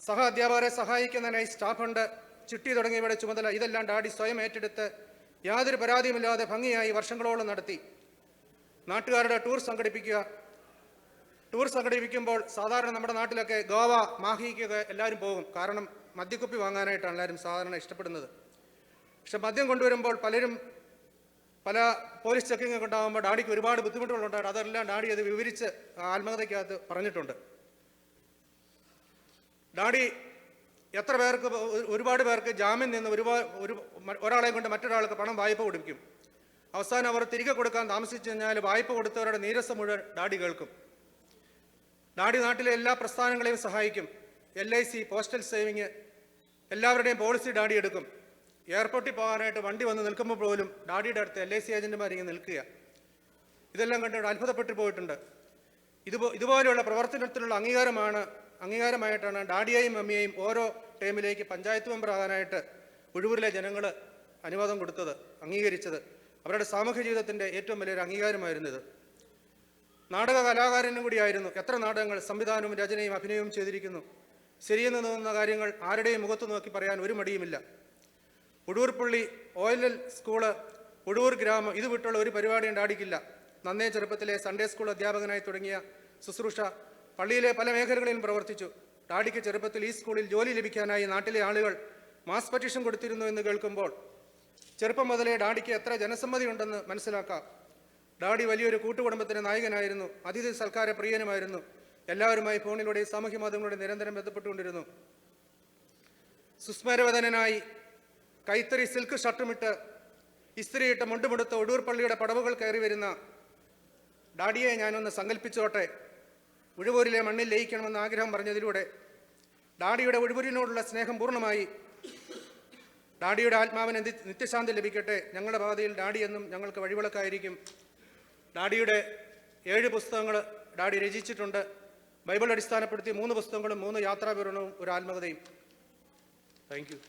സഹ അധ്യാപകരെ സഹായിക്കുന്നതിനായി സ്റ്റാഫ് ഫണ്ട്, ചിട്ടി തുടങ്ങിയവയുടെ ചുമതല, ഇതെല്ലാം ഡാഡി സ്വയം ഏറ്റെടുത്ത് യാതൊരു പരാതിയുമില്ലാതെ ഭംഗിയായി വർഷങ്ങളോളം നടത്തി. നാട്ടുകാരുടെ ടൂർ സംഘടിപ്പിക്കുമ്പോൾ സാധാരണ നമ്മുടെ നാട്ടിലൊക്കെ ഗോവ, മാഹിക്കൊക്കെ എല്ലാവരും പോകും. കാരണം മദ്യക്കുപ്പി വാങ്ങാനായിട്ടാണ് എല്ലാവരും സാധാരണ ഇഷ്ടപ്പെടുന്നത്. പക്ഷെ മദ്യം കൊണ്ടുവരുമ്പോൾ പല പോലീസ് ചെക്കിംഗ് ഒക്കെ ഉണ്ടാകുമ്പോൾ ഡാഡിക്ക് ഒരുപാട് ബുദ്ധിമുട്ടുകളുണ്ടായിരുന്നു. അതെല്ലാം ഡാഡി അത് വിവരിച്ച് ആത്മകഥയ്ക്കകത്ത് പറഞ്ഞിട്ടുണ്ട്. ഡാഡി ഒരുപാട് പേർക്ക് ജാമ്യം നിന്ന് ഒരാളെ കൊണ്ട് മറ്റൊരാൾക്ക് പണം വായ്പ കൊടുക്കും. അവസാനം അവർ തിരികെ കൊടുക്കാൻ താമസിച്ചു കഴിഞ്ഞാൽ വായ്പ കൊടുത്തവരുടെ നീരസം മുഴുവൻ ഡാഡി കേൾക്കും. ഡാഡി നാട്ടിലെ എല്ലാ പ്രസ്ഥാനങ്ങളെയും സഹായിക്കും. LIC, പോസ്റ്റൽ സേവിങ്, എല്ലാവരുടെയും പോളിസി ഡാഡി എടുക്കും. എയർപോർട്ടിൽ പോകാനായിട്ട് വണ്ടി വന്ന് നിൽക്കുമ്പോൾ പോലും ഡാഡിയുടെ അടുത്ത് LIC ഏജന്റുമാർ ഇങ്ങനെ നിൽക്കുക. ഇതെല്ലാം കണ്ട് അത്ഭുതപ്പെട്ടു പോയിട്ടുണ്ട്. ഇതുപോലെയുള്ള പ്രവർത്തനത്തിനുള്ള അംഗീകാരമായിട്ടാണ് ഡാഡിയെയും മമ്മിയെയും ഓരോ ടൈമിലേക്ക് പഞ്ചായത്ത് മെമ്പർ ആകാനായിട്ട് ഒഴിവൂരിലെ ജനങ്ങൾ അനുവാദം കൊടുത്തത്, അംഗീകരിച്ചത്. അവരുടെ സാമൂഹ്യ ജീവിതത്തിൻ്റെ ഏറ്റവും വലിയൊരു അംഗീകാരമായിരുന്നത്. നാടക കലാകാരനും കൂടിയായിരുന്നു. എത്ര നാടകങ്ങൾ സംവിധാനവും രചനയും അഭിനയവും ചെയ്തിരിക്കുന്നു. ശരിയെന്ന് തോന്നുന്ന കാര്യങ്ങൾ ആരുടെയും മുഖത്ത് നോക്കി പറയാൻ ഒരു മടിയുമില്ല. ഒഴൂർ പള്ളി, OLL സ്കൂള്, ഒഴൂർ ഗ്രാമം, ഇത് വിട്ടുള്ള ഒരു പരിപാടിയും ഡാഡിക്കില്ല. നന്നേ ചെറുപ്പത്തിലെ സൺഡേ സ്കൂൾ അധ്യാപകനായി തുടങ്ങിയ ശുശ്രൂഷ പള്ളിയിലെ പല മേഖലകളിലും പ്രവർത്തിച്ചു. ഡാഡിക്ക് ചെറുപ്പത്തിൽ ഈ സ്കൂളിൽ ജോലി ലഭിക്കാനായി നാട്ടിലെ ആളുകൾ മാസ് പെറ്റീഷൻ കൊടുത്തിരുന്നു എന്ന് കേൾക്കുമ്പോൾ ചെറുപ്പം മുതലേ ഡാഡിക്ക് എത്ര ജനസമ്മതി ഉണ്ടെന്ന് മനസ്സിലാക്കാം. ഡാഡി വലിയൊരു കൂട്ടുകുടുംബത്തിൻ്റെ നായകനായിരുന്നു. അതിഥി സൽക്കാര പ്രിയനുമായിരുന്നു. എല്ലാവരുമായി ഫോണിലൂടെ സാമൂഹ്യ മാധ്യമങ്ങളിലൂടെ നിരന്തരം ബന്ധപ്പെട്ടുകൊണ്ടിരുന്നു. സുസ്മരവദനായി കൈത്തറി സിൽക്ക് ഷർട്ടുമിട്ട് ഇസ്ത്രിയിട്ട് മുണ്ടുമുടുത്ത് ഒഴൂർ പള്ളിയുടെ പടവുകൾ കയറി വരുന്ന ഡാഡിയെ ഞാനൊന്ന് സങ്കല്പിച്ചോട്ടെ. ഒഴിവൂരിലെ മണ്ണിൽ ലയിക്കണമെന്ന് ആഗ്രഹം പറഞ്ഞതിലൂടെ ഡാഡിയുടെ ഒഴിവൂരിനോടുള്ള സ്നേഹം പൂർണ്ണമായി. ഡാഡിയുടെ ആത്മാവിന് നിത്യശാന്തി ലഭിക്കട്ടെ. ഞങ്ങളുടെ പാതയിൽ ഡാഡി എന്നും ഞങ്ങൾക്ക് വഴിവിളക്കായിരിക്കും. ഡാഡിയുടെ 7 പുസ്തകങ്ങൾ ഡാഡി രചിച്ചിട്ടുണ്ട്. ബൈബിൾ അടിസ്ഥാനപ്പെടുത്തി 3 പുസ്തകങ്ങളും 3 യാത്രാവിവരണവും ഒരു ആത്മകഥയും. Thank you.